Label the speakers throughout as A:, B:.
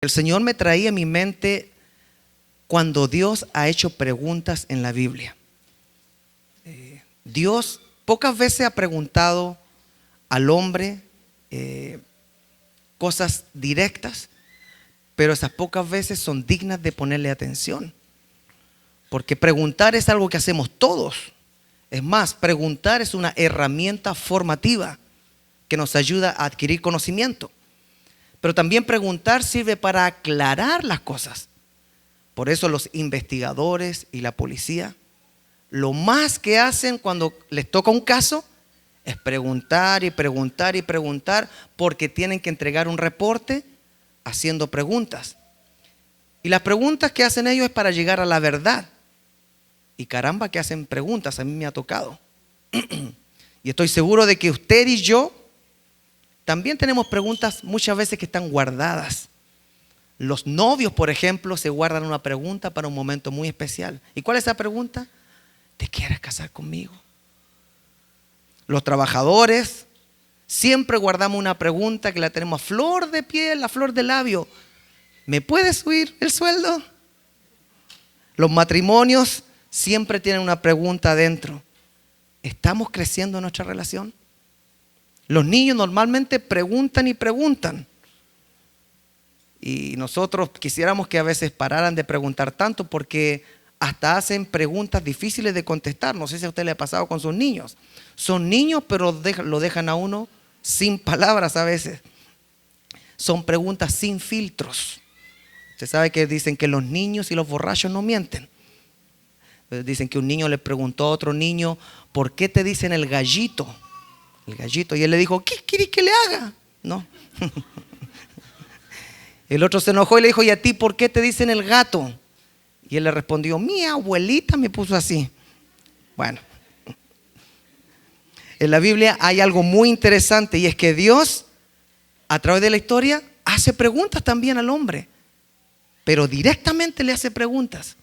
A: el Señor me traía a mi mente cuando Dios ha hecho preguntas en la Biblia. Dios pocas veces ha preguntado al hombre cosas directas, pero esas pocas veces son dignas de ponerle atención. Porque preguntar es algo que hacemos todos. Es más, preguntar es una herramienta formativa que nos ayuda a adquirir conocimiento. Pero también preguntar sirve para aclarar las cosas. Por eso los investigadores y la policía, lo más que hacen cuando les toca un caso es preguntar y preguntar y preguntar, porque tienen que entregar un reporte haciendo preguntas. Y las preguntas que hacen ellos es para llegar a la verdad. Y caramba que hacen preguntas, a mí me ha tocado. Y estoy seguro de que usted y yo también tenemos preguntas muchas veces que están guardadas. Los novios, por ejemplo, se guardan una pregunta para un momento muy especial. ¿Y cuál es esa pregunta? ¿Te quieres casar conmigo? Los trabajadores siempre guardamos una pregunta que la tenemos a flor de piel, a flor de labio. ¿Me puedes subir el sueldo? Los matrimonios siempre tienen una pregunta adentro. ¿Estamos creciendo en nuestra relación? Los niños normalmente preguntan y preguntan. Y nosotros quisiéramos que a veces pararan de preguntar tanto, porque hasta hacen preguntas difíciles de contestar. No sé si a usted le ha pasado con sus niños. Son niños, pero lo dejan a uno sin palabras a veces. Son preguntas sin filtros. Usted sabe que dicen que los niños y los borrachos no mienten. Dicen que un niño le preguntó a otro niño: ¿por qué te dicen el gallito? El gallito. Y él le dijo: ¿qué quiere que le haga? No. El otro se enojó y le dijo: ¿y a ti por qué te dicen el gato? Y él le respondió: mi abuelita me puso así. Bueno, en la Biblia hay algo muy interesante, y es que Dios, a través de la historia, hace preguntas también al hombre, pero directamente le hace preguntas.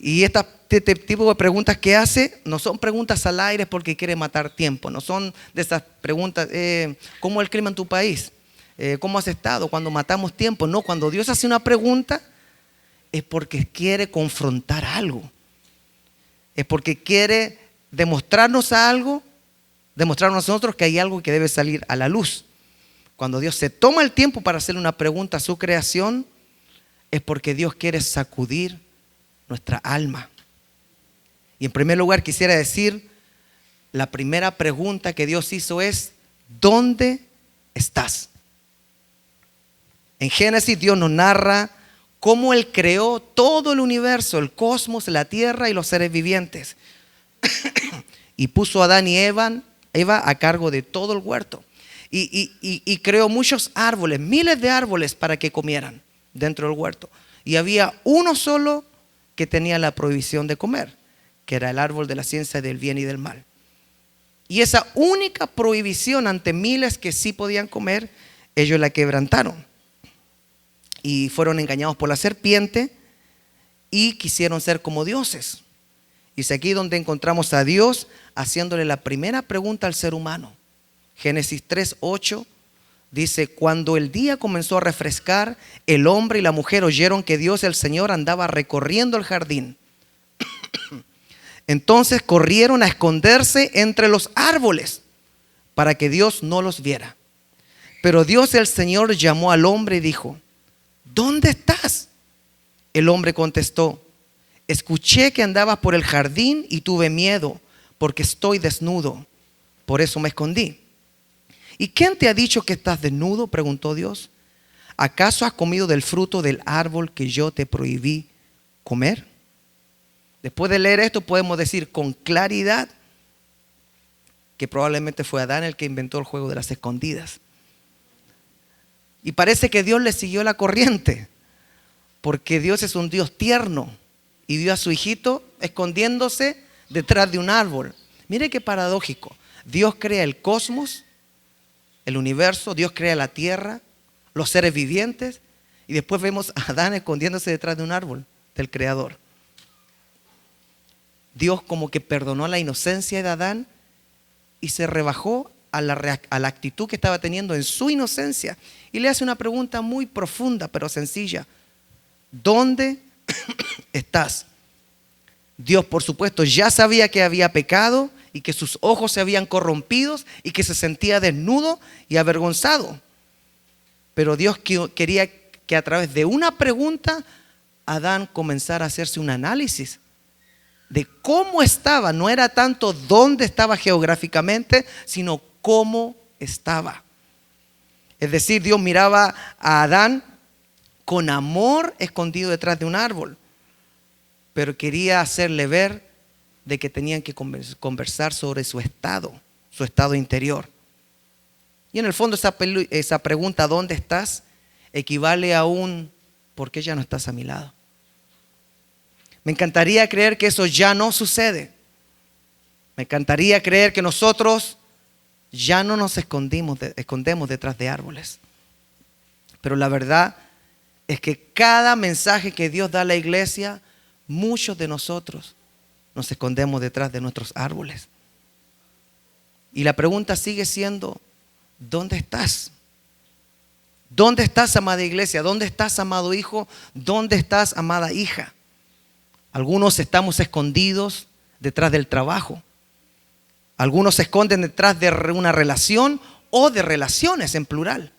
A: Y este tipo de preguntas que hace no son preguntas al aire porque quiere matar tiempo. No son de esas preguntas: ¿cómo es el clima en tu país? ¿Cómo has estado? Cuando matamos tiempo. No, cuando Dios hace una pregunta es porque quiere confrontar algo. Es porque quiere demostrarnos algo, demostrarnos a nosotros que hay algo que debe salir a la luz. Cuando Dios se toma el tiempo para hacerle una pregunta a su creación, es porque Dios quiere sacudir nuestra alma. Y en primer lugar quisiera decir, la primera pregunta que Dios hizo es: ¿dónde estás? En Génesis Dios nos narra cómo Él creó todo el universo, el cosmos, la tierra y los seres vivientes. Y puso a Adán y Eva a cargo de todo el huerto. Y creó muchos árboles, miles de árboles para que comieran dentro del huerto. Y había uno solo que tenía la prohibición de comer, que era el árbol de la ciencia del bien y del mal. Y esa única prohibición ante miles que sí podían comer, ellos la quebrantaron. Y fueron engañados por la serpiente y quisieron ser como dioses. Y es aquí donde encontramos a Dios haciéndole la primera pregunta al ser humano. Génesis 3:8 dice: cuando el día comenzó a refrescar, el hombre y la mujer oyeron que Dios el Señor andaba recorriendo el jardín. Entonces corrieron a esconderse entre los árboles para que Dios no los viera. Pero Dios el Señor llamó al hombre y dijo: ¿dónde estás? El hombre contestó: escuché que andabas por el jardín y tuve miedo porque estoy desnudo, por eso me escondí. ¿Y quién te ha dicho que estás desnudo?, preguntó Dios. ¿Acaso has comido del fruto del árbol que yo te prohibí comer? Después de leer esto podemos decir con claridad que probablemente fue Adán el que inventó el juego de las escondidas. Y parece que Dios le siguió la corriente, porque Dios es un Dios tierno y vio a su hijito escondiéndose detrás de un árbol. Mire qué paradójico. Dios crea el cosmos, el universo, Dios crea la tierra, los seres vivientes, y después vemos a Adán escondiéndose detrás de un árbol del Creador. Dios como que perdonó la inocencia de Adán y se rebajó a la actitud que estaba teniendo en su inocencia y le hace una pregunta muy profunda pero sencilla. ¿Dónde estás? Dios, por supuesto, ya sabía que había pecado y que sus ojos se habían corrompido y que se sentía desnudo y avergonzado. Pero Dios quería que a través de una pregunta Adán comenzara a hacerse un análisis de cómo estaba. No era tanto dónde estaba geográficamente, sino cómo estaba. Es decir, Dios miraba a Adán con amor escondido detrás de un árbol, pero quería hacerle ver de que tenían que conversar sobre su estado interior. Y en el fondo esa pregunta, ¿dónde estás?, equivale a un ¿por qué ya no estás a mi lado? Me encantaría creer que eso ya no sucede. Me encantaría creer que nosotros ya no nos escondemos detrás de árboles. Pero la verdad es que cada mensaje que Dios da a la iglesia, muchos de nosotros nos escondemos detrás de nuestros árboles. Y la pregunta sigue siendo, ¿dónde estás? ¿Dónde estás, amada iglesia? ¿Dónde estás, amado hijo? ¿Dónde estás, amada hija? Algunos estamos escondidos detrás del trabajo. Algunos se esconden detrás de una relación o de relaciones en plural.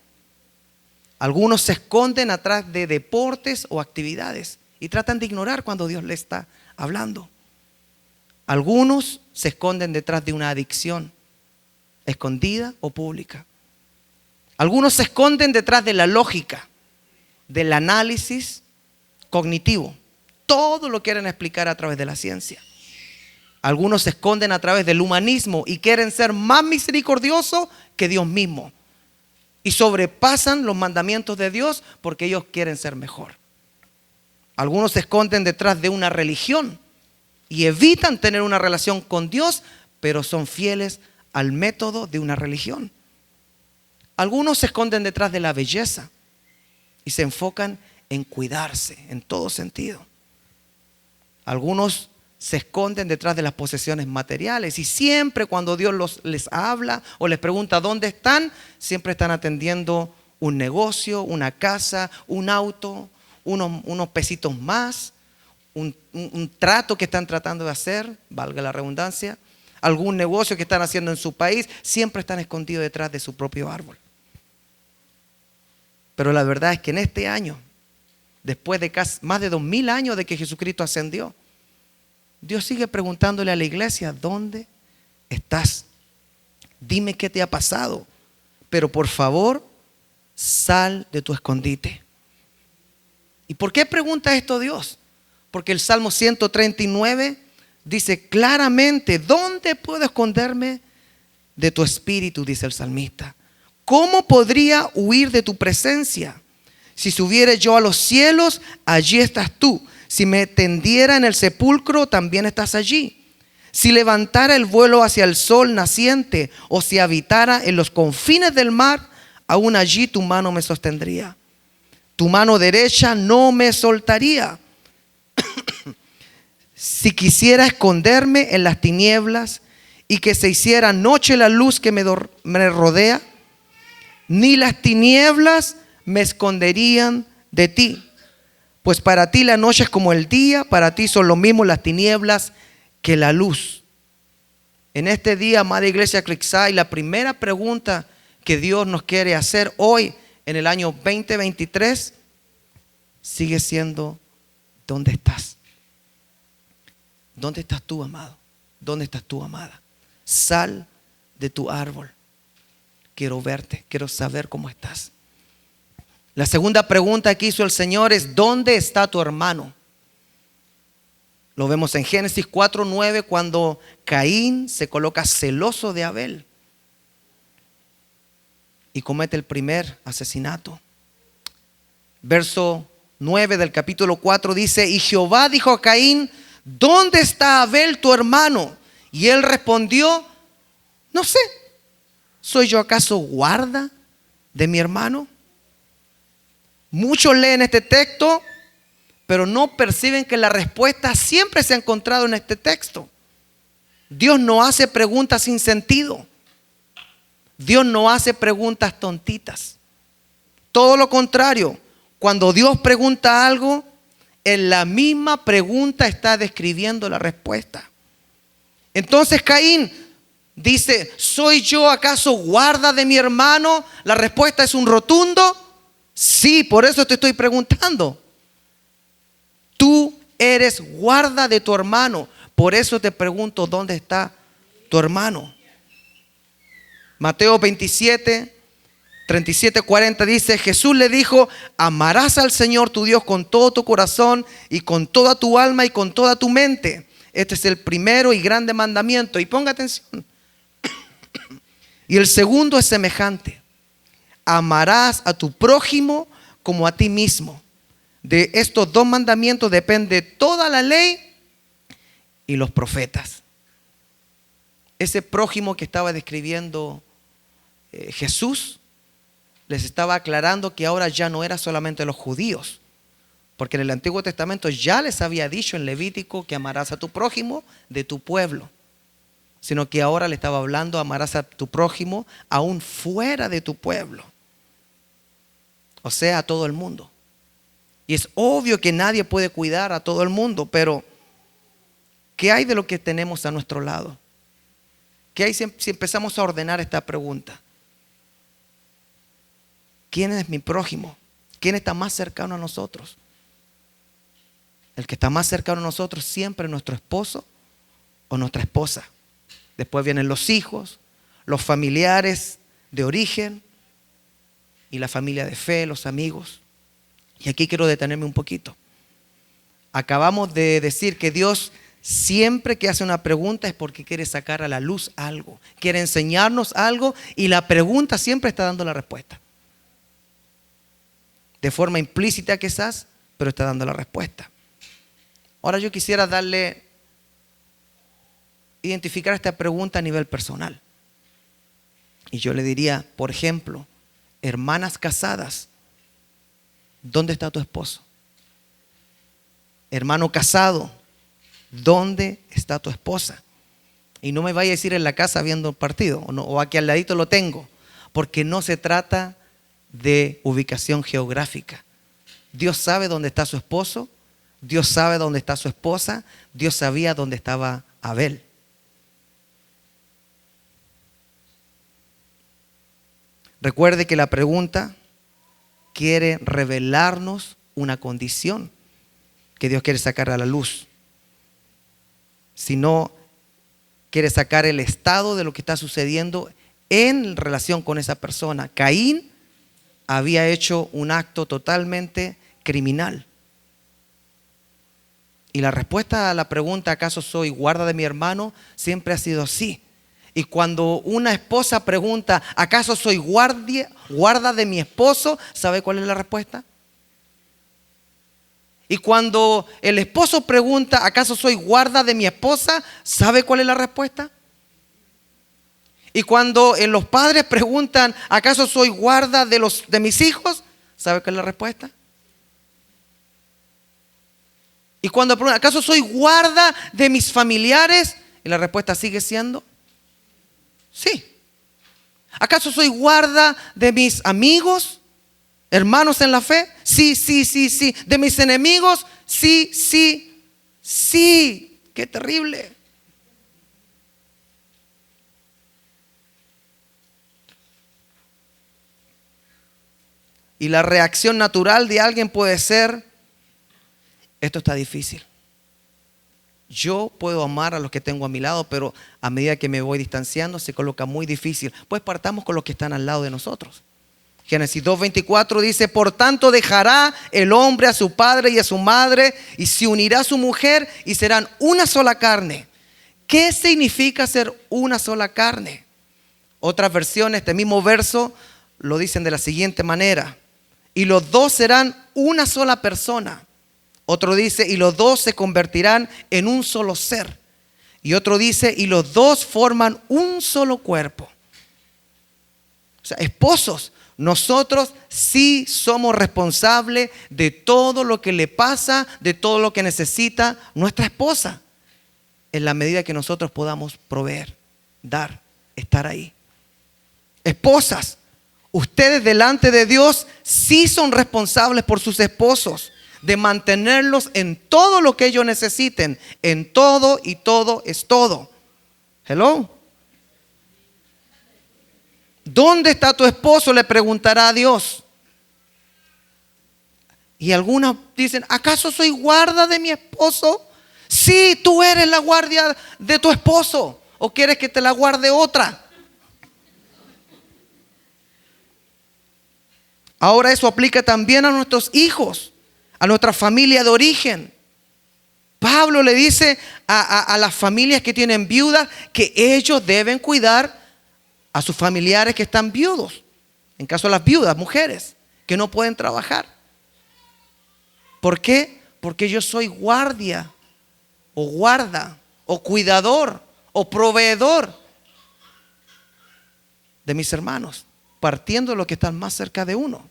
A: Algunos se esconden atrás de deportes o actividades y tratan de ignorar cuando Dios les está hablando. Algunos se esconden detrás de una adicción, escondida o pública. Algunos se esconden detrás de la lógica, del análisis cognitivo. Todo lo quieren explicar a través de la ciencia. Algunos se esconden a través del humanismo y quieren ser más misericordiosos que Dios mismo. Y sobrepasan los mandamientos de Dios porque ellos quieren ser mejor. Algunos se esconden detrás de una religión y evitan tener una relación con Dios, pero son fieles al método de una religión. Algunos se esconden detrás de la belleza y se enfocan en cuidarse en todo sentido. Algunos se esconden detrás de las posesiones materiales y siempre cuando Dios les habla o les pregunta dónde están, siempre están atendiendo un negocio, una casa, un auto, unos pesitos más, un trato que están tratando de hacer, valga la redundancia, algún negocio que están haciendo en su país. Siempre están escondidos detrás de su propio árbol. Pero la verdad es que en este año, después de más de 2000 años de que Jesucristo ascendió, Dios sigue preguntándole a la iglesia, ¿dónde estás? Dime qué te ha pasado, pero por favor, sal de tu escondite. ¿Y por qué pregunta esto Dios? Porque el Salmo 139 dice claramente, ¿dónde puedo esconderme de tu espíritu?, dice el salmista. ¿Cómo podría huir de tu presencia? Si subiere yo a los cielos, allí estás tú. Si me tendiera en el sepulcro, también estás allí. Si levantara el vuelo hacia el sol naciente, o si habitara en los confines del mar, aún allí tu mano me sostendría. Tu mano derecha no me soltaría. Si quisiera esconderme en las tinieblas y que se hiciera noche la luz que me rodea, ni las tinieblas me esconderían de ti. Pues para ti la noche es como el día, para ti son lo mismo las tinieblas que la luz. En este día, amada iglesia Clickside, la primera pregunta que Dios nos quiere hacer hoy, en el año 2023, sigue siendo, ¿dónde estás? ¿Dónde estás tú, amado? ¿Dónde estás tú, amada? Sal de tu árbol. Quiero verte, quiero saber cómo estás. La segunda pregunta que hizo el Señor es, ¿dónde está tu hermano? Lo vemos en Génesis 4:9, cuando Caín se coloca celoso de Abel y comete el primer asesinato. Verso 9 del capítulo 4 dice, y Jehová dijo a Caín, ¿dónde está Abel tu hermano? Y él respondió, no sé, ¿soy yo acaso guarda de mi hermano? Muchos leen este texto, pero no perciben que la respuesta siempre se ha encontrado en este texto. Dios no hace preguntas sin sentido. Dios no hace preguntas tontitas. Todo lo contrario, cuando Dios pregunta algo, en la misma pregunta está describiendo la respuesta. Entonces Caín dice, ¿soy yo acaso guarda de mi hermano? La respuesta es un rotundo sí, por eso te estoy preguntando. Tú eres guarda de tu hermano, por eso te pregunto, ¿dónde está tu hermano? Mateo 27, 37, 40 dice, Jesús le dijo, amarás al Señor tu Dios con todo tu corazón y con toda tu alma y con toda tu mente. Este es el primero y grande mandamiento. Y ponga atención. Y el segundo es semejante. Amarás a tu prójimo como a ti mismo. De estos dos mandamientos depende toda la ley y los profetas. Ese prójimo que estaba describiendo Jesús les estaba aclarando que ahora ya no era solamente los judíos, porque en el Antiguo Testamento ya les había dicho en Levítico que amarás a tu prójimo de tu pueblo, sino que ahora le estaba hablando, amarás a tu prójimo aún fuera de tu pueblo, o sea, a todo el mundo. Y es obvio que nadie puede cuidar a todo el mundo, pero ¿qué hay de lo que tenemos a nuestro lado? ¿Qué hay si empezamos a ordenar esta pregunta? ¿Quién es mi prójimo? ¿Quién está más cercano a nosotros? El que está más cercano a nosotros siempre es nuestro esposo o nuestra esposa. Después vienen los hijos, los familiares de origen y la familia de fe, los amigos. Y aquí quiero detenerme un poquito. Acabamos de decir que Dios siempre que hace una pregunta es porque quiere sacar a la luz algo, quiere enseñarnos algo y la pregunta siempre está dando la respuesta. De forma implícita quizás, pero está dando la respuesta. Ahora yo quisiera identificar esta pregunta a nivel personal. Y yo le diría, por ejemplo, hermanas casadas, ¿dónde está tu esposo? Hermano casado, ¿dónde está tu esposa? Y no me vaya a decir en la casa viendo el partido, o aquí al ladito lo tengo, porque no se trata de ubicación geográfica. Dios sabe dónde está su esposo, Dios sabe dónde está su esposa, Dios sabía dónde estaba Abel. Recuerde que la pregunta quiere revelarnos una condición que Dios quiere sacar a la luz. Si no, quiere sacar el estado de lo que está sucediendo en relación con esa persona. Caín había hecho un acto totalmente criminal. Y la respuesta a la pregunta, ¿acaso soy guarda de mi hermano?, siempre ha sido así. Y cuando una esposa pregunta, ¿acaso soy guarda de mi esposo?, ¿sabe cuál es la respuesta? Y cuando el esposo pregunta, ¿acaso soy guarda de mi esposa?, ¿sabe cuál es la respuesta? Y cuando los padres preguntan, ¿acaso soy guarda de mis hijos?, ¿sabe cuál es la respuesta? Y cuando preguntan, ¿acaso soy guarda de mis familiares?, y la respuesta sigue siendo sí. ¿Acaso soy guarda de mis amigos, hermanos en la fe? Sí, sí, sí, sí. ¿De mis enemigos? Sí, sí, sí. Qué terrible. Y la reacción natural de alguien puede ser, esto está difícil. Yo puedo amar a los que tengo a mi lado, pero a medida que me voy distanciando se coloca muy difícil. Pues partamos con los que están al lado de nosotros. Génesis 2:24 dice, por tanto dejará el hombre a su padre y a su madre y se unirá a su mujer y serán una sola carne. ¿Qué significa ser una sola carne? Otras versiones, este mismo verso, lo dicen de la siguiente manera. Y los dos serán una sola persona. Otro dice, y los dos se convertirán en un solo ser. Y otro dice, y los dos forman un solo cuerpo. O sea, esposos, nosotros sí somos responsables de todo lo que le pasa, de todo lo que necesita nuestra esposa, en la medida que nosotros podamos proveer, dar, estar ahí. Esposas, ustedes delante de Dios sí son responsables por sus esposos, de mantenerlos en todo lo que ellos necesiten, en todo, y todo es todo. Hello. ¿Dónde está tu esposo?, le preguntará a Dios. Y algunas dicen, ¿acaso soy guarda de mi esposo? Sí, tú eres la guardia de tu esposo. ¿O quieres que te la guarde otra? Ahora eso aplica también a nuestros hijos, a nuestra familia de origen. Pablo le dice a las familias que tienen viudas que ellos deben cuidar a sus familiares que están viudos. En caso de las viudas, mujeres que no pueden trabajar. ¿Por qué? Porque yo soy guardia o guarda o cuidador o proveedor de mis hermanos, partiendo de los que están más cerca de uno.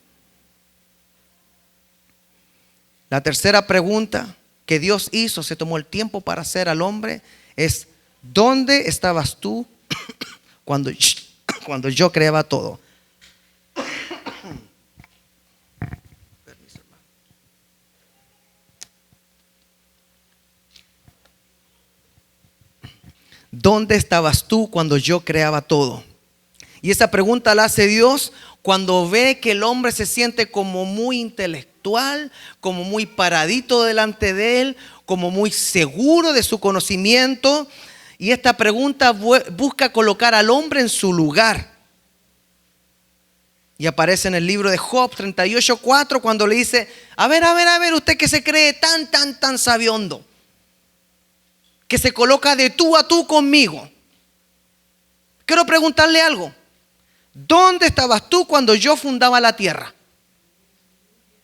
A: La tercera pregunta que Dios hizo, se tomó el tiempo para hacer al hombre, es: ¿dónde estabas tú cuando yo creaba todo? ¿Dónde estabas tú cuando yo creaba todo? Y esa pregunta la hace Dios cuando ve que el hombre se siente como muy intelectual, como muy paradito delante de él, como muy seguro de su conocimiento. Y esta pregunta busca colocar al hombre en su lugar. Y aparece en el libro de Job 38:4 cuando le dice: a ver, usted que se cree tan sabiondo, que se coloca de tú a tú conmigo. Quiero preguntarle algo. ¿Dónde estabas tú cuando yo fundaba la tierra?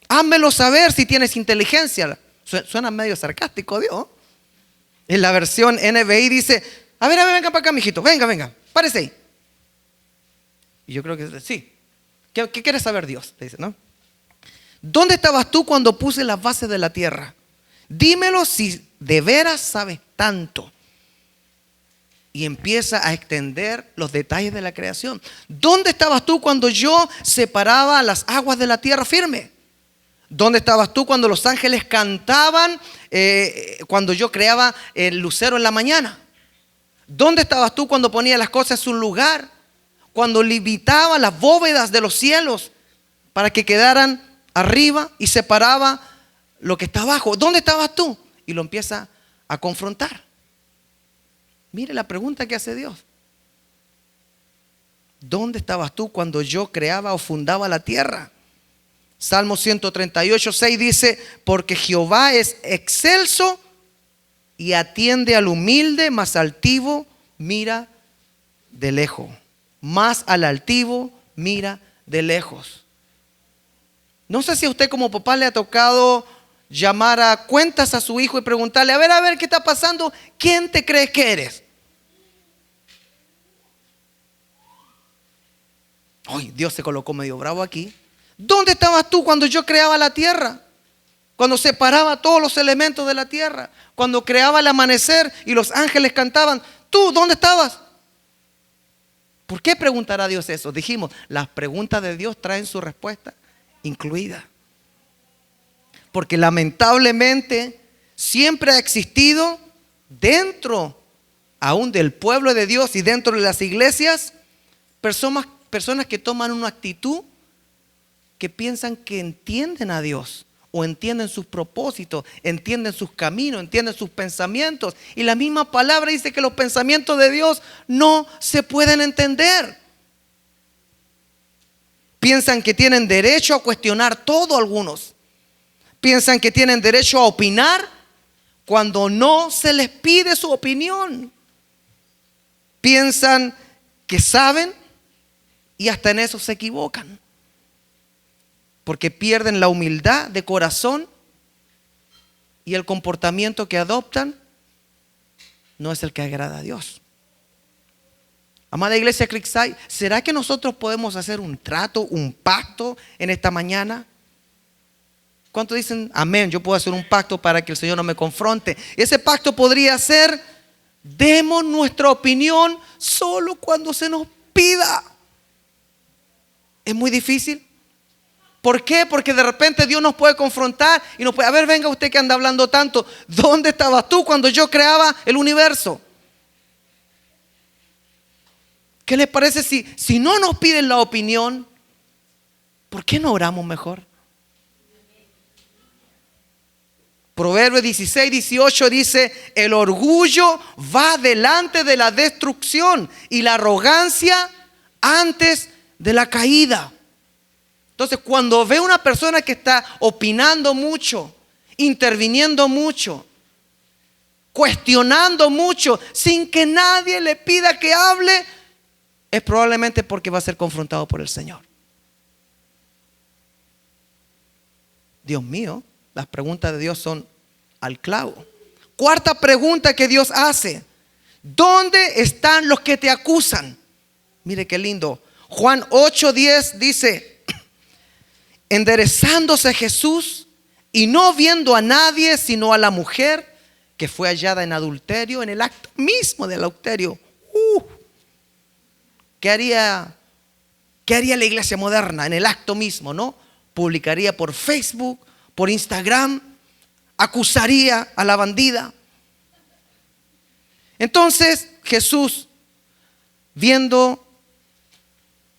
A: Házmelo saber si tienes inteligencia. Suena medio sarcástico, Dios. En la versión NBI dice: a ver, venga para acá, mijito. Venga, párese ahí. Y yo creo que sí. ¿Qué quieres saber, Dios? Te dice, ¿no? ¿Dónde estabas tú cuando puse las bases de la tierra? Dímelo si de veras sabes tanto. Y empieza a extender los detalles de la creación. ¿Dónde estabas tú cuando yo separaba las aguas de la tierra firme? ¿Dónde estabas tú cuando los ángeles cantaban, cuando yo creaba el lucero en la mañana? ¿Dónde estabas tú cuando ponía las cosas en su lugar? Cuando limitaba las bóvedas de los cielos para que quedaran arriba y separaba lo que está abajo. ¿Dónde estabas tú? Y lo empieza a confrontar. Mire la pregunta que hace Dios. ¿Dónde estabas tú cuando yo creaba o fundaba la tierra? Salmo 138:6 dice: porque Jehová es excelso y atiende al humilde, mas altivo mira de lejos. Más al altivo mira de lejos. No sé si a usted como papá le ha tocado llamar a cuentas a su hijo y preguntarle: a ver, ¿qué está pasando? ¿Quién te crees que eres? Ay, Dios se colocó medio bravo aquí. ¿Dónde estabas tú cuando yo creaba la tierra? Cuando separaba todos los elementos de la tierra. Cuando creaba el amanecer y los ángeles cantaban. ¿Tú dónde estabas? ¿Por qué preguntará Dios eso? Dijimos, las preguntas de Dios traen su respuesta incluida. Porque lamentablemente siempre ha existido dentro aún del pueblo de Dios y dentro de las iglesias personas que toman una actitud que piensan que entienden a Dios o entienden sus propósitos, entienden sus caminos, entienden sus pensamientos. Y la misma palabra dice que los pensamientos de Dios no se pueden entender. Piensan que tienen derecho a cuestionar todo algunos. Piensan que tienen derecho a opinar cuando no se les pide su opinión. Piensan que saben y hasta en eso se equivocan. Porque pierden la humildad de corazón y el comportamiento que adoptan no es el que agrada a Dios. Amada iglesia Creekside, ¿será que nosotros podemos hacer un trato, un pacto en esta mañana? ¿Cuántos dicen amén? Yo puedo hacer un pacto para que el Señor no me confronte. Ese pacto podría ser: demos nuestra opinión solo cuando se nos pida. Es muy difícil. ¿Por qué? Porque de repente Dios nos puede confrontar y nos puede, a ver, venga usted que anda hablando tanto, ¿dónde estabas tú cuando yo creaba el universo? ¿Qué les parece si no nos piden la opinión, ¿por qué no oramos mejor? Proverbios 16:18 dice: el orgullo va delante de la destrucción y la arrogancia antes de la caída. Entonces, cuando ve una persona que está opinando mucho, interviniendo mucho, cuestionando mucho, sin que nadie le pida que hable, es probablemente porque va a ser confrontado por el Señor. Dios mío, las preguntas de Dios son al clavo. Cuarta pregunta que Dios hace: ¿dónde están los que te acusan? Mire qué lindo. Juan 8:10 dice: enderezándose Jesús y no viendo a nadie sino a la mujer que fue hallada en adulterio, en el acto mismo del adulterio. ¿Qué haría la iglesia moderna en el acto mismo, no? Publicaría por Facebook, por Instagram, acusaría a la bandida. Entonces Jesús, viendo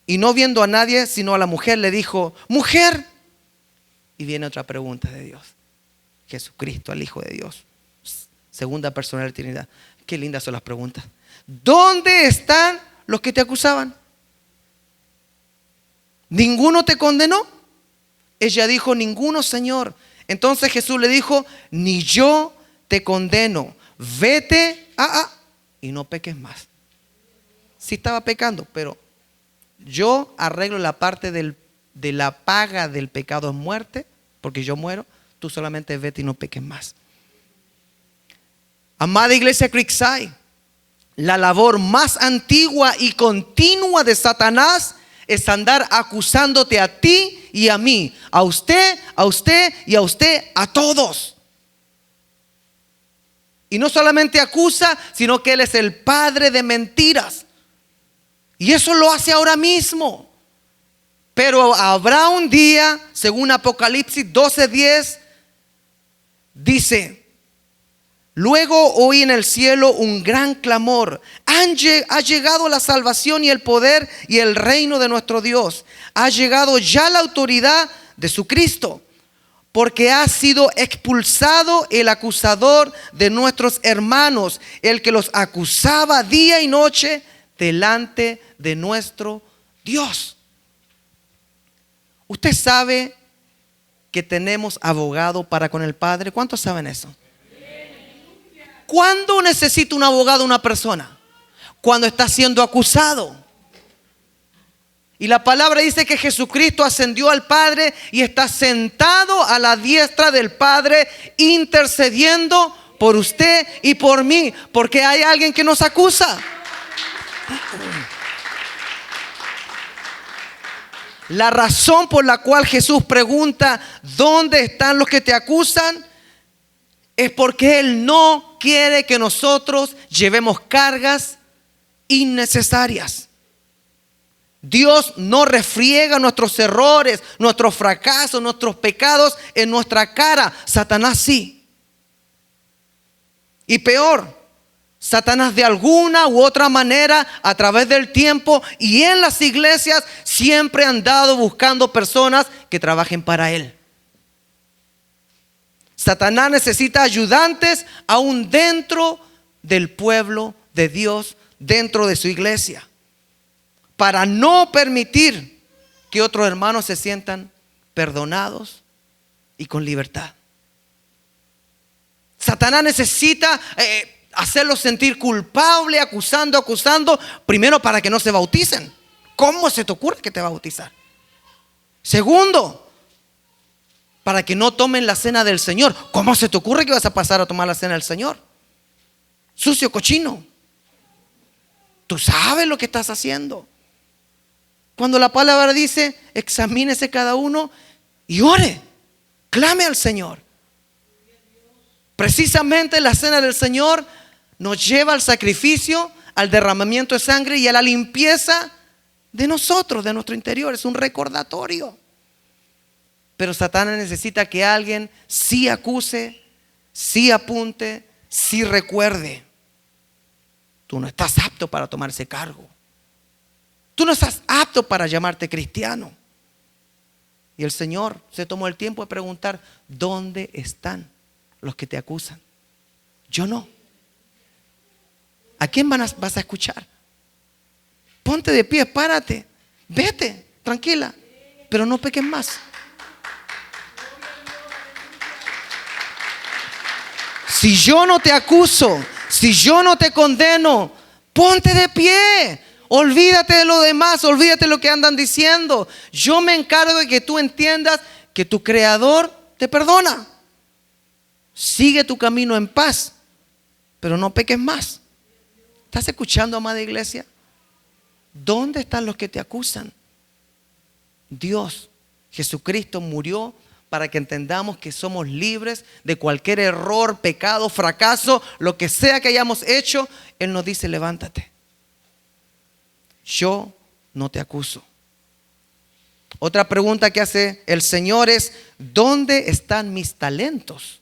A: y no viendo a nadie sino a la mujer, le dijo: mujer. Y viene otra pregunta de Dios. Jesucristo, el Hijo de Dios, segunda persona de la Trinidad. Qué lindas son las preguntas. ¿Dónde están los que te acusaban? ¿Ninguno te condenó? Ella dijo: ninguno, Señor. Entonces Jesús le dijo: ni yo te condeno, vete y no peques más. Sí estaba pecando, pero yo arreglo la parte de la paga del pecado es muerte, porque yo muero. Tú solamente vete y no peques más. Amada iglesia Creekside, la labor más antigua y continua de Satanás es andar acusándote a ti y a mí, a usted y a usted, a todos. Y no solamente acusa, sino que él es el padre de mentiras. Y eso lo hace ahora mismo. Pero habrá un día, según Apocalipsis 12:10, dice: luego oí en el cielo un gran clamor: ha llegado la salvación y el poder y el reino de nuestro Dios. Ha llegado ya la autoridad de su Cristo, porque ha sido expulsado el acusador de nuestros hermanos, el que los acusaba día y noche delante de nuestro Dios. Usted sabe que tenemos abogado para con el Padre. ¿Cuántos saben eso? ¿Cuándo necesita un abogado una persona? Cuando está siendo acusado. Y la palabra dice que Jesucristo ascendió al Padre y está sentado a la diestra del Padre, intercediendo por usted y por mí, porque hay alguien que nos acusa. La razón por la cual Jesús pregunta: ¿dónde están los que te acusan? Es porque Él no quiere que nosotros llevemos cargas innecesarias. Dios no refriega nuestros errores, nuestros fracasos, nuestros pecados en nuestra cara. Satanás sí. Y peor, Satanás de alguna u otra manera, a través del tiempo y en las iglesias, siempre ha andado buscando personas que trabajen para él. Satanás necesita ayudantes aún dentro del pueblo de Dios, dentro de su iglesia, para no permitir que otros hermanos se sientan perdonados y con libertad. Satanás necesita hacerlos sentir culpable, acusando, primero para que no se bauticen. ¿Cómo se te ocurre que te va a bautizar? Segundo, para que no tomen la cena del Señor. ¿Cómo se te ocurre que vas a pasar a tomar la cena del Señor? Sucio, cochino. Tú sabes lo que estás haciendo. Cuando la palabra dice: examínese cada uno y ore, clame al Señor. Precisamente la cena del Señor nos lleva al sacrificio, al derramamiento de sangre y a la limpieza de nosotros, de nuestro interior. Es un recordatorio. Pero Satanás necesita que alguien sí acuse, sí apunte, sí recuerde. Tú no estás apto para tomar ese cargo. Tú no estás apto para llamarte cristiano. Y el Señor se tomó el tiempo de preguntar: ¿dónde están los que te acusan? Yo no. ¿A quién vas a escuchar? Ponte de pie, párate, vete, tranquila, pero no peques más. Si yo no te acuso, si yo no te condeno, ponte de pie. Olvídate de lo demás, olvídate de lo que andan diciendo. Yo me encargo de que tú entiendas que tu Creador te perdona. Sigue tu camino en paz, pero no peques más. ¿Estás escuchando, amada iglesia? ¿Dónde están los que te acusan? Dios, Jesucristo murió para que entendamos que somos libres de cualquier error, pecado, fracaso, lo que sea que hayamos hecho. Él nos dice: levántate. Yo no te acuso. Otra pregunta que hace el Señor es: ¿dónde están mis talentos?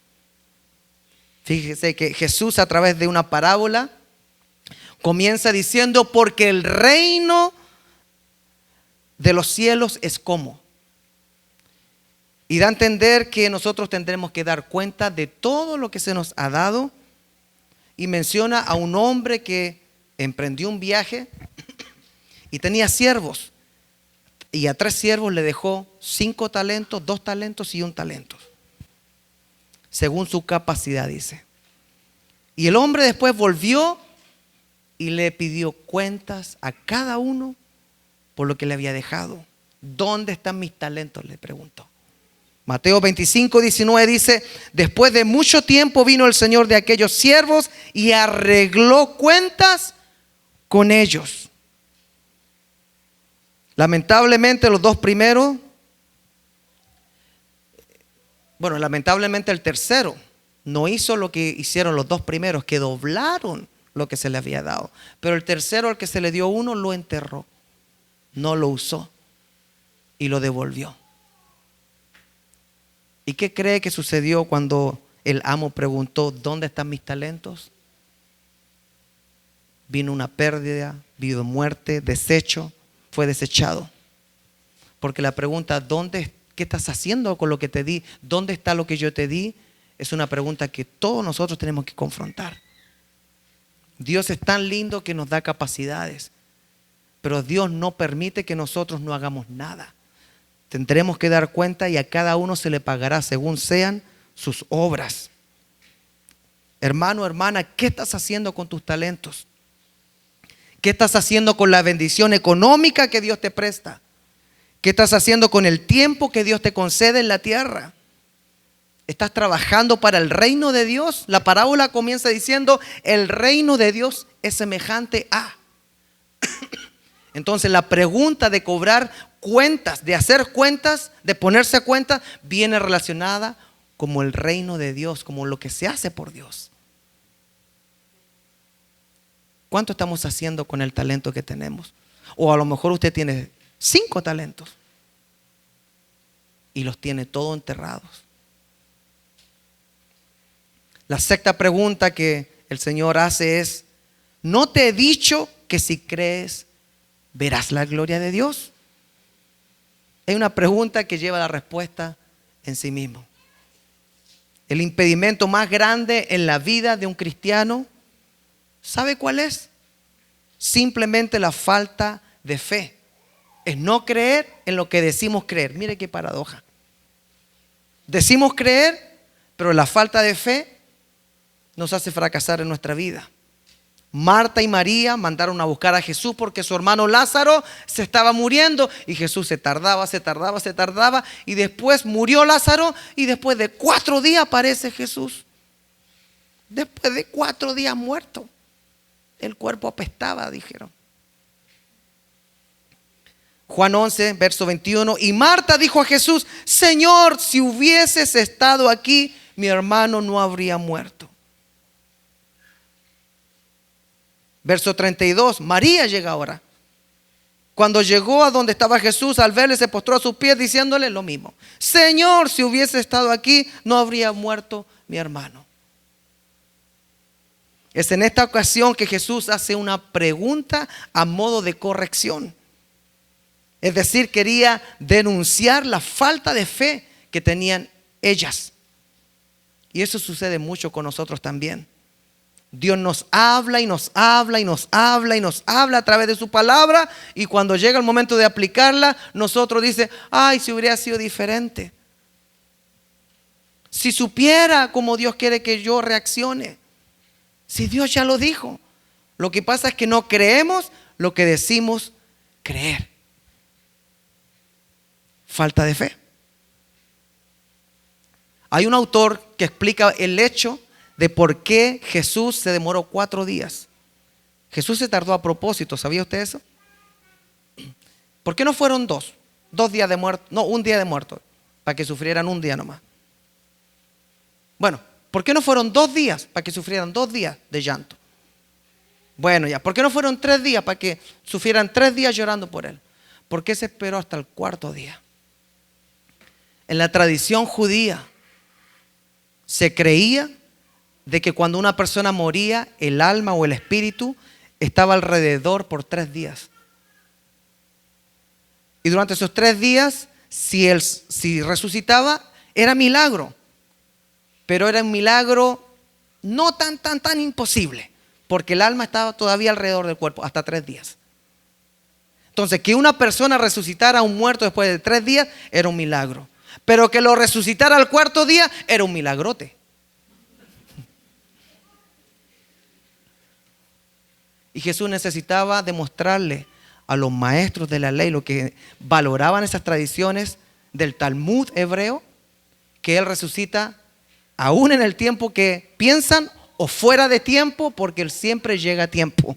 A: Fíjese que Jesús, a través de una parábola, comienza diciendo: porque el reino de los cielos es como. Y da a entender que nosotros tendremos que dar cuenta de todo lo que se nos ha dado. Y menciona a un hombre que emprendió un viaje y tenía siervos. Y a 3 siervos le dejó 5 talentos, 2 talentos y 1 talento. Según su capacidad, dice. Y el hombre después volvió y le pidió cuentas a cada uno por lo que le había dejado. ¿Dónde están mis talentos?, le preguntó. Mateo 25, 19 dice: después de mucho tiempo vino el Señor de aquellos siervos y arregló cuentas con ellos. Lamentablemente los 2 primeros, lamentablemente el tercero no hizo lo que hicieron los 2 primeros, que doblaron lo que se le había dado. Pero el tercero, al que se le dio 1, lo enterró, no lo usó y lo devolvió. ¿Y qué cree que sucedió cuando el amo preguntó: ¿dónde están mis talentos? Vino una pérdida, vino muerte, desecho, fue desechado. Porque la pregunta: ¿qué estás haciendo con lo que te di? ¿Dónde está lo que yo te di? Es una pregunta que todos nosotros tenemos que confrontar. Dios es tan lindo que nos da capacidades, pero Dios no permite que nosotros no hagamos nada. Tendremos que dar cuenta y a cada uno se le pagará según sean sus obras. Hermano, hermana, ¿qué estás haciendo con tus talentos? ¿Qué estás haciendo con la bendición económica que Dios te presta? ¿Qué estás haciendo con el tiempo que Dios te concede en la tierra? ¿Estás trabajando para el reino de Dios? La parábola comienza diciendo: el reino de Dios es semejante a. Entonces la pregunta de cobrar cuentas, de hacer cuentas, de ponerse a cuenta, viene relacionada como el reino de Dios, como lo que se hace por Dios. ¿Cuánto estamos haciendo con el talento que tenemos? O a lo mejor usted tiene 5 talentos y los tiene todos enterrados. La sexta pregunta que el Señor hace es: ¿no te he dicho que si crees verás la gloria de Dios? Hay una pregunta que lleva la respuesta en sí mismo. El impedimento más grande en la vida de un cristiano, ¿sabe cuál es? Simplemente la falta de fe. Es no creer en lo que decimos creer. Mire qué paradoja. Decimos creer, pero la falta de fe nos hace fracasar en nuestra vida. Marta y María mandaron a buscar a Jesús porque su hermano Lázaro se estaba muriendo y Jesús se tardaba y después murió Lázaro y después de 4 días aparece Jesús. Después de 4 días muerto, el cuerpo apestaba, dijeron. Juan 11, verso 21: y Marta dijo a Jesús: Señor, si hubieses estado aquí, mi hermano no habría muerto. Verso 32, María llega ahora. Cuando llegó a donde estaba Jesús, al verle se postró a sus pies diciéndole lo mismo: Señor, si hubiese estado aquí, no habría muerto mi hermano. Es en esta ocasión que Jesús hace una pregunta a modo de corrección. Es decir, quería denunciar la falta de fe que tenían ellas. Y eso sucede mucho con nosotros también. Dios nos habla y nos habla y nos habla y nos habla a través de su palabra, y cuando llega el momento de aplicarla, nosotros dice: ay, si hubiera sido diferente, si supiera cómo Dios quiere que yo reaccione, si Dios ya lo dijo. Lo que pasa es que no creemos lo que decimos creer. Falta de fe. Hay un autor que explica el hecho de por qué Jesús se demoró 4 días. Jesús se tardó a propósito, ¿sabía usted eso? ¿Por qué no fueron 2 días de muerto? No, 1 día de muerto, para que sufrieran 1 día nomás. Bueno, ¿por qué no fueron 2 días para que sufrieran 2 días de llanto? Bueno, ya, ¿por qué no fueron 3 días para que sufrieran 3 días llorando por él? ¿Por qué se esperó hasta el 4.º día? En la tradición judía se creía de que cuando una persona moría, el alma o el espíritu estaba alrededor por 3 días. Y durante esos 3 días, si resucitaba, era milagro. Pero era un milagro no tan imposible, porque el alma estaba todavía alrededor del cuerpo, hasta 3 días. Entonces, que una persona resucitara a un muerto después de 3 días era un milagro. Pero que lo resucitara al 4.º día era un milagrote. Y Jesús necesitaba demostrarle a los maestros de la ley, los que valoraban esas tradiciones del Talmud hebreo, que Él resucita aún en el tiempo que piensan o fuera de tiempo, porque Él siempre llega a tiempo.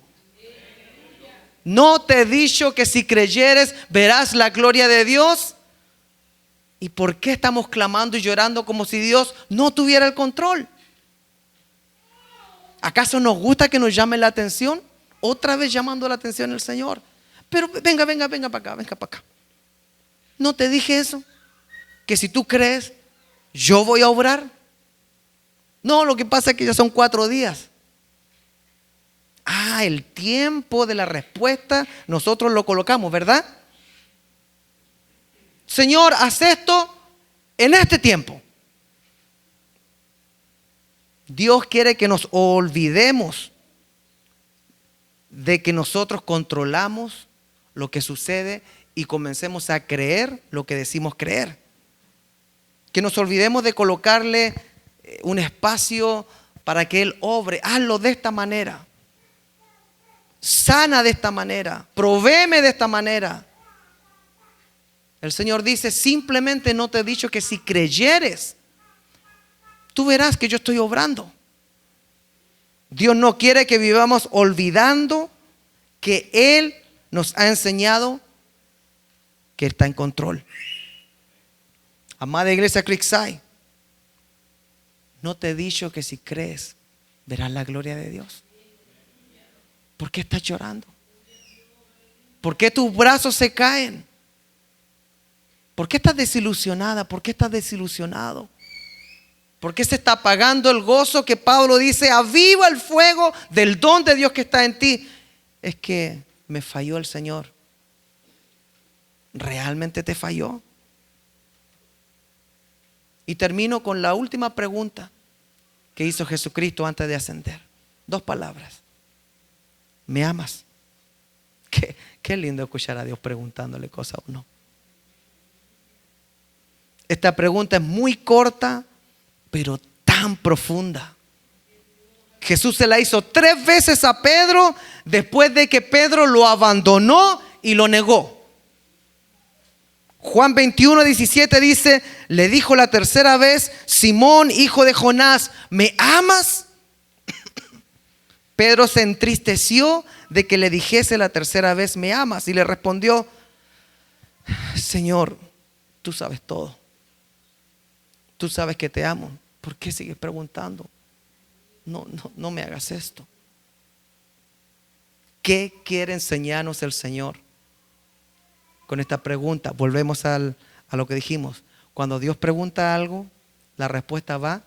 A: ¿No te he dicho que si creyeres verás la gloria de Dios? ¿Y por qué estamos clamando y llorando como si Dios no tuviera el control? ¿Acaso nos gusta que nos llame la atención? Otra vez llamando la atención el Señor. Pero venga para acá. ¿No te dije eso? Que si tú crees, yo voy a obrar. No, lo que pasa es que ya son 4 días. El tiempo de la respuesta nosotros lo colocamos, ¿verdad? Señor, haz esto en este tiempo. Dios quiere que nos olvidemos de que nosotros controlamos lo que sucede y comencemos a creer lo que decimos creer. Que nos olvidemos de colocarle un espacio para que Él obre. Hazlo de esta manera. Sana de esta manera. Provéeme de esta manera. El Señor dice: simplemente no te he dicho que si creyeres, tú verás que yo estoy obrando. Dios no quiere que vivamos olvidando que Él nos ha enseñado que está en control. Amada iglesia Creekside, no te he dicho que si crees verás la gloria de Dios. ¿Por qué estás llorando? ¿Por qué tus brazos se caen? ¿Por qué estás desilusionada? ¿Por qué estás desilusionado? ¿Por qué se está apagando el gozo que Pablo dice: aviva el fuego del don de Dios que está en ti? Es que me falló el Señor. ¿Realmente te falló? Y termino con la última pregunta que hizo Jesucristo antes de ascender. 2 palabras: ¿me amas? Qué lindo escuchar a Dios preguntándole cosas a uno. Esta pregunta es muy corta, pero tan profunda. Jesús se la hizo 3 veces a Pedro después de que Pedro lo abandonó y lo negó. Juan 21:17 dice: le dijo la 3.ª vez: Simón, hijo de Jonás, ¿me amas? Pedro se entristeció de que le dijese la 3.ª vez: ¿me amas? Y le respondió: Señor, tú sabes todo. Tú sabes que te amo. ¿Por qué sigues preguntando? No me hagas esto. ¿Qué quiere enseñarnos el Señor? con esta pregunta. Volvemos a lo que dijimos. Cuando Dios pregunta algo, la respuesta va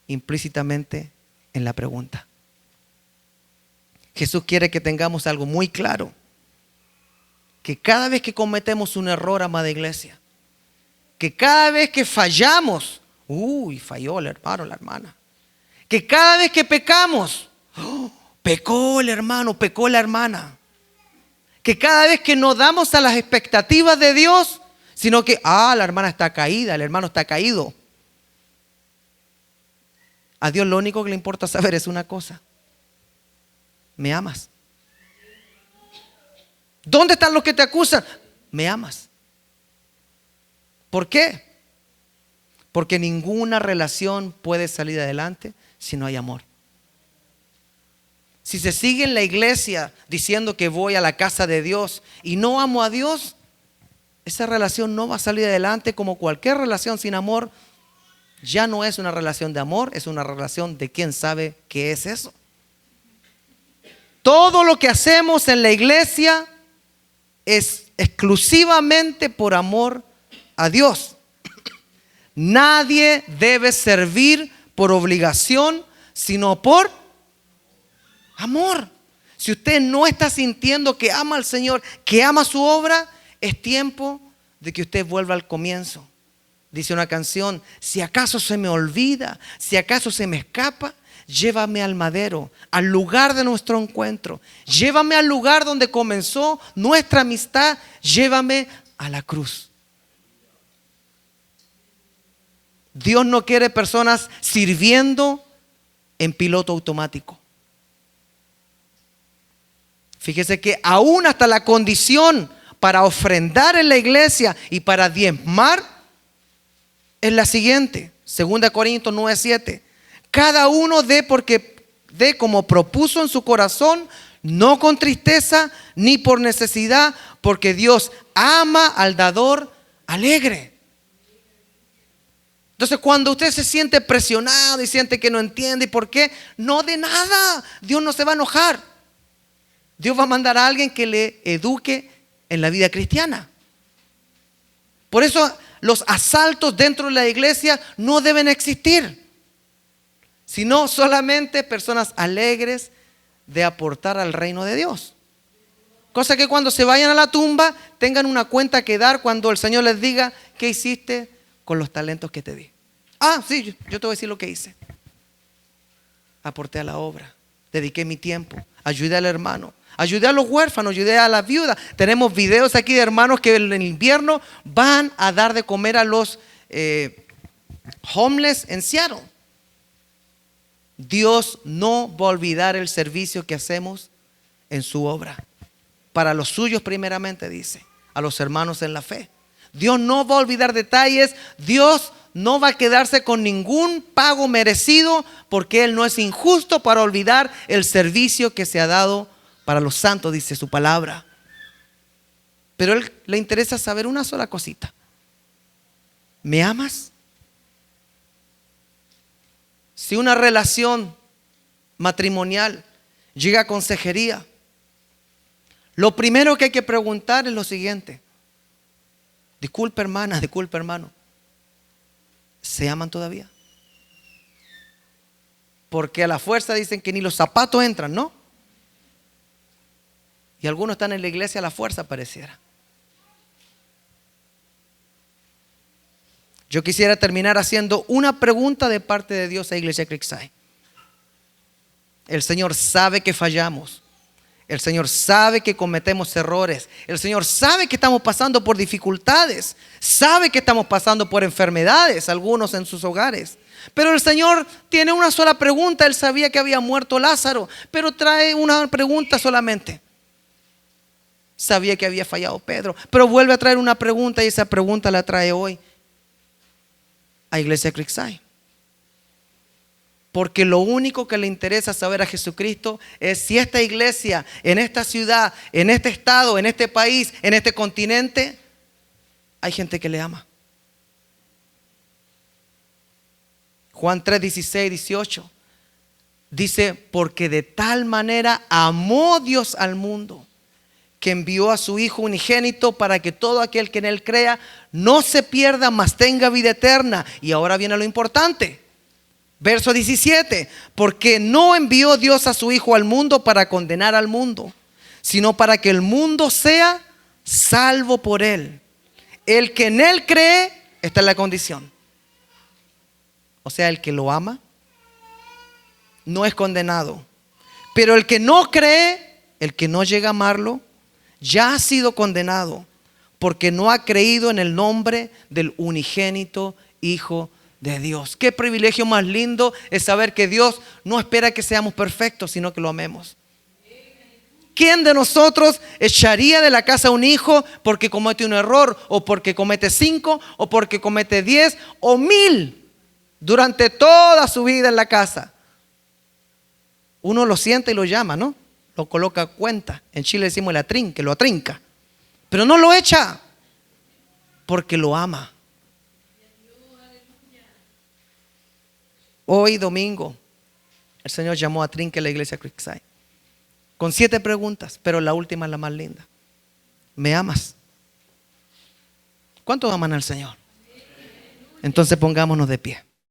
A: implícitamente en la pregunta. Jesús quiere que tengamos algo muy claro. Que cada vez que cometemos un error, amada iglesia, que cada vez que fallamos, falló el hermano, la hermana. Que cada vez que pecamos, pecó el hermano, pecó la hermana. Que cada vez que no damos a las expectativas de Dios, sino que, la hermana está caída, el hermano está caído. A Dios lo único que le importa saber es una cosa: ¿me amas? ¿Dónde están los que te acusan? ¿Me amas? ¿Por qué? Porque ninguna relación puede salir adelante si no hay amor. Si se sigue en la iglesia diciendo que voy a la casa de Dios y no amo a Dios, esa relación no va a salir adelante. Como cualquier relación sin amor, ya no es una relación de amor, es una relación de quién sabe qué es eso. Todo lo que hacemos en la iglesia es exclusivamente por amor a Dios. Nadie debe servir por obligación, sino por amor. Si usted no está sintiendo que ama al Señor, que ama su obra, es tiempo de que usted vuelva al comienzo. Dice una canción: si acaso se me olvida, si acaso se me escapa, llévame al madero, al lugar de nuestro encuentro. Llévame al lugar donde comenzó nuestra amistad. Llévame a la cruz. Dios no quiere personas sirviendo en piloto automático. Fíjese que aún hasta la condición para ofrendar en la iglesia y para diezmar es la siguiente. 2 Corintios 9:7. Cada uno dé como propuso en su corazón, no con tristeza ni por necesidad, porque Dios ama al dador alegre. Entonces, cuando usted se siente presionado y siente que no entiende y por qué, no dé nada. Dios no se va a enojar. Dios va a mandar a alguien que le eduque en la vida cristiana. Por eso los asaltos dentro de la iglesia no deben existir, sino solamente personas alegres de aportar al reino de Dios. Cosa que cuando se vayan a la tumba tengan una cuenta que dar cuando el Señor les diga: ¿qué hiciste con los talentos que te di? Sí, yo te voy a decir lo que hice. Aporté a la obra, dediqué mi tiempo, ayudé al hermano, ayudé a los huérfanos, ayudé a las viudas. Tenemos videos aquí de hermanos que en el invierno van a dar de comer a los homeless en Seattle. Dios no va a olvidar el servicio que hacemos en su obra. Para los suyos primeramente, dice, a los hermanos en la fe. Dios no va a olvidar detalles. Dios no va a quedarse con ningún pago merecido, porque Él no es injusto para olvidar el servicio que se ha dado para los santos, dice su palabra. Pero a Él le interesa saber una sola cosita: ¿me amas? Si una relación matrimonial llega a consejería, lo primero que hay que preguntar es lo siguiente: disculpe hermana, disculpe hermano, ¿se aman todavía? Porque a la fuerza dicen que ni los zapatos entran, ¿no? Y algunos están en la iglesia a la fuerza, pareciera. Yo quisiera terminar haciendo una pregunta de parte de Dios a Iglesia Creekside. El Señor sabe que fallamos. El Señor sabe que cometemos errores. El Señor sabe que estamos pasando por dificultades. Sabe que estamos pasando por enfermedades, algunos en sus hogares. Pero el Señor tiene una sola pregunta. Él sabía que había muerto Lázaro, pero trae una pregunta solamente. Sabía que había fallado Pedro, pero vuelve a traer una pregunta, y esa pregunta la trae hoy a Iglesia Creekside. Porque lo único que le interesa saber a Jesucristo es si esta iglesia, en esta ciudad, en este estado, en este país, en este continente, hay gente que le ama. Juan 3, 16, 18 dice: porque de tal manera amó Dios al mundo, que envió a su Hijo unigénito para que todo aquel que en Él crea no se pierda, mas tenga vida eterna. Y ahora viene lo importante. Verso 17. Porque no envió Dios a su Hijo al mundo para condenar al mundo, sino para que el mundo sea salvo por Él. El que en Él cree, esta es la condición. O sea, el que lo ama no es condenado. Pero el que no cree, el que no llega a amarlo, ya ha sido condenado, porque no ha creído en el nombre del unigénito Hijo de Dios. Qué privilegio más lindo es saber que Dios no espera que seamos perfectos, sino que lo amemos. ¿Quién de nosotros echaría de la casa a un hijo porque comete un error, o porque comete 5, o porque comete 10 o 1000 durante toda su vida en la casa? Uno lo siente y lo llama, ¿no? Lo coloca a cuenta. En Chile decimos el atrinque, lo atrinca. Pero no lo echa porque lo ama. Hoy domingo el Señor llamó a Trinque a la iglesia Creekside con 7 preguntas, pero la última es la más linda. ¿Me amas? ¿Cuántos aman al Señor? Entonces pongámonos de pie.